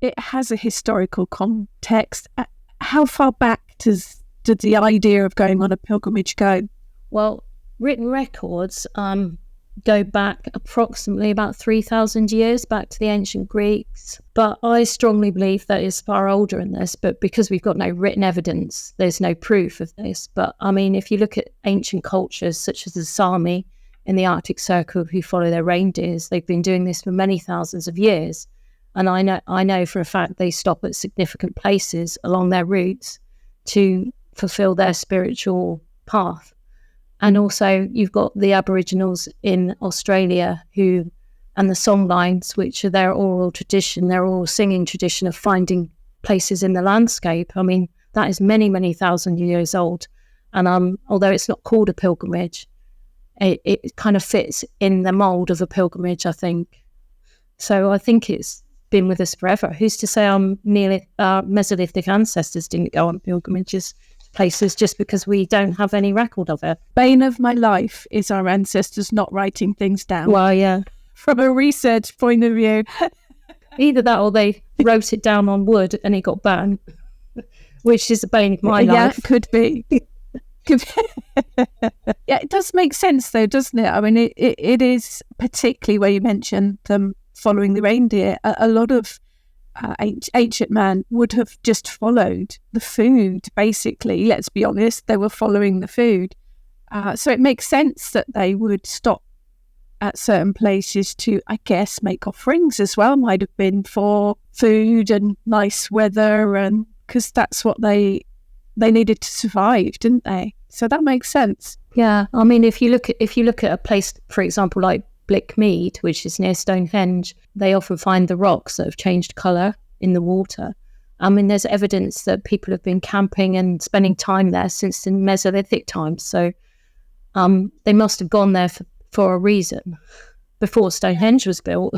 it has a historical context. How far back does the idea of going on a pilgrimage go? Well, written records go back approximately about 3,000 years, back to the ancient Greeks. But I strongly believe that it's far older than this, but because we've got no written evidence, there's no proof of this. But I mean, if you look at ancient cultures such as the Sarmi in the Arctic Circle who follow their reindeers, they've been doing this for many thousands of years. And I know for a fact they stop at significant places along their routes to fulfill their spiritual path. And also you've got the Aboriginals in Australia and the songlines, which are their oral tradition, their oral singing tradition of finding places in the landscape. I mean, that is many, many thousand years old. And although it's not called a pilgrimage, it kind of fits in the mould of a pilgrimage, I think. So I think it's been with us forever. Who's to say our Mesolithic ancestors didn't go on pilgrimages places just because we don't have any record of it? Bane of my life is our ancestors not writing things down. Well, yeah. From a research point of view. Either that or they wrote it down on wood and it got burned, which is the bane of my life. Yeah, could be. Yeah, it does make sense though, doesn't it? I mean, it is, particularly where you mentioned them following the reindeer. A lot of ancient man would have just followed the food, basically. Let's be honest, they were following the food. So it makes sense that they would stop at certain places to, I guess, make offerings as well. Might have been for food and nice weather, and because that's what they needed to survive, didn't they? So that makes sense. Yeah, I mean, if you look at a place, for example, like Blickmead, which is near Stonehenge, they often find the rocks that have changed colour in the water. I mean, there's evidence that people have been camping and spending time there since the Mesolithic times. So they must have gone there for a reason before Stonehenge was built.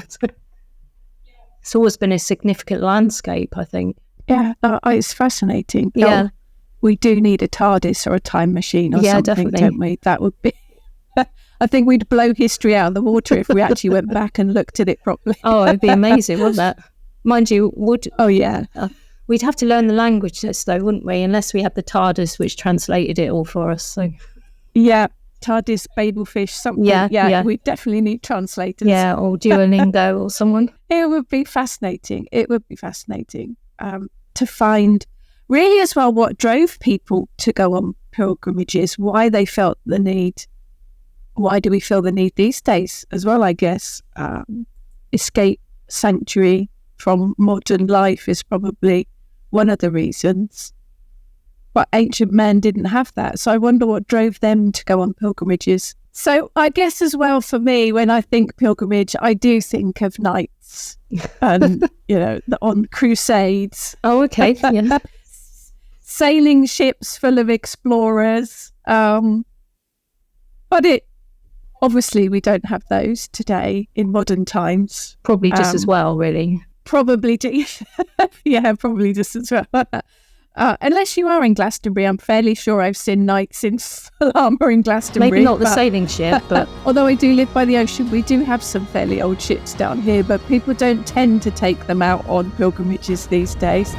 It's always been a significant landscape, I think. Yeah, it's fascinating. Yeah. We do need a TARDIS or a time machine or something, definitely. Don't we? That would be... I think we'd blow history out of the water if we actually went back and looked at it properly. Oh, it'd be amazing, wouldn't it? Mind you, Oh, yeah. We'd have to learn the languages, though, wouldn't we? Unless we had the TARDIS, which translated it all for us. So, yeah, TARDIS, babelfish, something. Yeah, we definitely need translators. Yeah, or Duolingo or someone. It would be fascinating. To find, really as well, what drove people to go on pilgrimages, why they felt the need. Why do we feel the need these days as well, I guess? Escape, sanctuary from modern life is probably one of the reasons. But ancient men didn't have that. So I wonder what drove them to go on pilgrimages. So I guess as well for me, when I think pilgrimage, I do think of knights and, on crusades. Oh, okay. Yeah. Sailing ships full of explorers. But obviously, we don't have those today in modern times. Probably just as well, really. Probably just as well. Unless you are in Glastonbury, I'm fairly sure I've seen knights in armour in Glastonbury. Maybe not the sailing ship, but... Although I do live by the ocean, we do have some fairly old ships down here, but people don't tend to take them out on pilgrimages these days.